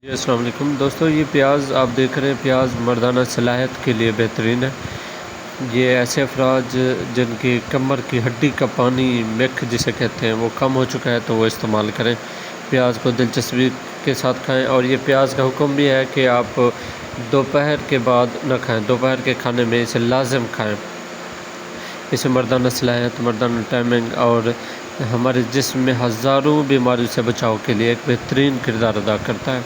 السلام علیکم دوستو، یہ پیاز آپ دیکھ رہے ہیں، پیاز مردانہ صلاحیت کے لیے بہترین ہے۔ یہ ایسے افراد جن کی کمر کی ہڈی کا پانی میک جسے کہتے ہیں وہ کم ہو چکا ہے تو وہ استعمال کریں۔ پیاز کو دلچسپی کے ساتھ کھائیں، اور یہ پیاز کا حکم بھی ہے کہ آپ دوپہر کے بعد نہ کھائیں، دوپہر کے کھانے میں اسے لازم کھائیں۔ اسے مردانہ صلاحیت، مردانہ ٹائمنگ اور ہمارے جسم میں ہزاروں بیماریوں سے بچاؤ کے لیے ایک بہترین کردار ادا کرتا ہے۔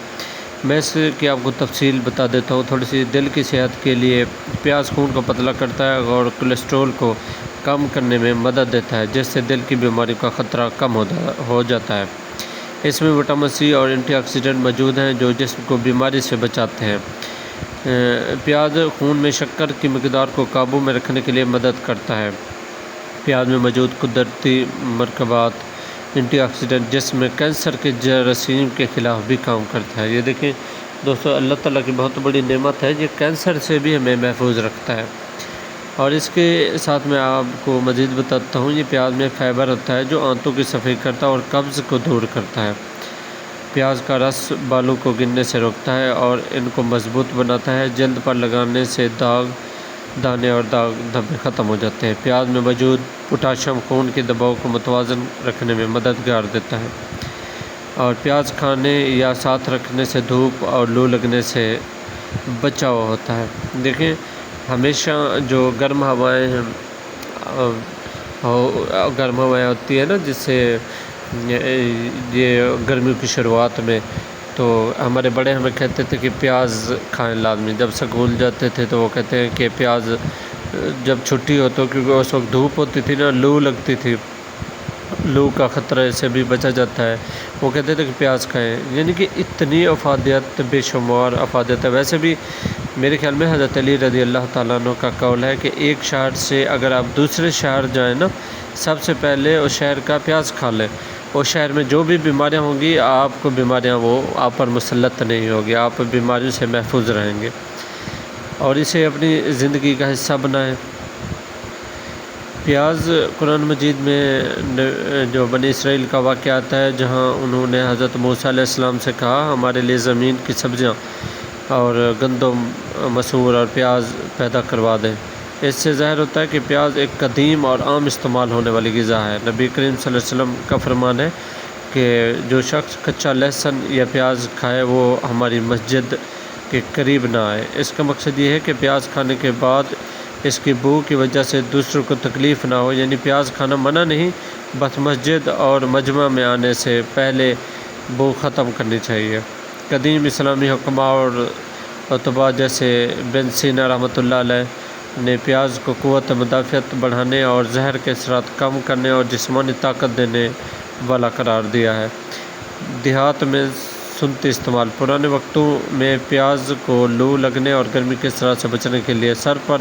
میں اس کی آپ کو تفصیل بتا دیتا ہوں تھوڑی سی۔ دل کی صحت کے لیے پیاز خون کو پتلا کرتا ہے اور کولیسٹرول کو کم کرنے میں مدد دیتا ہے، جس سے دل کی بیماری کا خطرہ کم ہو جاتا ہے۔ اس میں وٹامن سی اور اینٹی آکسیڈنٹ موجود ہیں جو جسم کو بیماری سے بچاتے ہیں۔ پیاز خون میں شکر کی مقدار کو قابو میں رکھنے کے لیے مدد کرتا ہے۔ پیاز میں موجود قدرتی مرکبات اینٹی آکسیڈنٹ جسم میں کینسر کے جراثیم کے خلاف بھی کام کرتا ہے۔ یہ دیکھیں دوستو، اللہ تعالیٰ کی بہت بڑی نعمت ہے، یہ کینسر سے بھی ہمیں محفوظ رکھتا ہے۔ اور اس کے ساتھ میں آپ کو مزید بتاتا ہوں، یہ پیاز میں فائبر ہوتا ہے جو آنتوں کی صفائی کرتا ہے اور قبض کو دور کرتا ہے۔ پیاز کا رس بالوں کو گرنے سے روکتا ہے اور ان کو مضبوط بناتا ہے۔ جلد پر لگانے سے داغ، دانے اور داغ دھبے ختم ہو جاتے ہیں۔ پیاز میں موجود پوٹاشیم خون کے دباؤ کو متوازن رکھنے میں مددگار دیتا ہے، اور پیاز کھانے یا ساتھ رکھنے سے دھوپ اور لو لگنے سے بچاؤ ہوتا ہے۔ دیکھیں ہمیشہ جو گرم ہوائیں ہوتی ہے نا، جس سے یہ گرمیوں کی شروعات میں تو ہمارے بڑے ہمیں کہتے تھے کہ پیاز کھائیں لازمی۔ جب سکول جاتے تھے تو وہ کہتے ہیں کہ پیاز جب چھٹی ہو تو، کیونکہ اس وقت دھوپ ہوتی تھی نا، لو لگتی تھی، لو کا خطرے سے بھی بچا جاتا ہے، وہ کہتے تھے کہ پیاز کھائیں۔ یعنی کہ اتنی افادیت، بے شمار افادیت ہے۔ ویسے بھی میرے خیال میں حضرت علی رضی اللہ تعالیٰ عنہ کا قول ہے کہ ایک شہر سے اگر آپ دوسرے شہر جائیں نا، سب سے پہلے اس شہر کا پیاز کھا لیں۔ اس شہر میں جو بھی بیماریاں ہوں گی، آپ کو بیماریاں وہ آپ پر مسلط نہیں ہوگی، آپ بیماریوں سے محفوظ رہیں گے، اور اسے اپنی زندگی کا حصہ بنائیں۔ پیاز قرآن مجید میں جو بنی اسرائیل کا واقعہ آتا ہے، جہاں انہوں نے حضرت موسیٰ علیہ السلام سے کہا ہمارے لیے زمین کی سبزیاں اور گندم، مسور اور پیاز پیدا کروا دیں۔ اس سے ظاہر ہوتا ہے کہ پیاز ایک قدیم اور عام استعمال ہونے والی غذا ہے۔ نبی کریم صلی اللہ علیہ وسلم کا فرمان ہے کہ جو شخص کچا لہسن یا پیاز کھائے وہ ہماری مسجد کے قریب نہ آئے۔ اس کا مقصد یہ ہے کہ پیاز کھانے کے بعد اس کی بو کی وجہ سے دوسروں کو تکلیف نہ ہو، یعنی پیاز کھانا منع نہیں، بس مسجد اور مجمع میں آنے سے پہلے بو ختم کرنی چاہیے۔ قدیم اسلامی حکماء اور عتبا جیسے بن سینا رحمۃ اللہ علیہ نے پیاز کو قوت مدافعت بڑھانے اور زہر کے اثرات کم کرنے اور جسمانی طاقت دینے والا قرار دیا ہے۔ دیہات میں سنتی استعمال۔ پرانے وقتوں میں پیاز کو لو لگنے اور گرمی کے اثرات سے بچنے کے لیے سر پر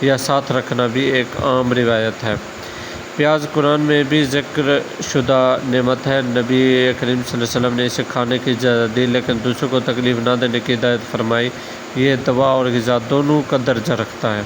یا ساتھ رکھنا بھی ایک عام روایت ہے۔ پیاز قرآن میں بھی ذکر شدہ نعمت ہے۔ نبی کریم صلی اللہ علیہ وسلم نے اسے کھانے کی اجازت دی، لیکن دوسروں کو تکلیف نہ دینے کی ہدایت فرمائی۔ یہ دوا اور غذا دونوں کا درجہ رکھتا ہے۔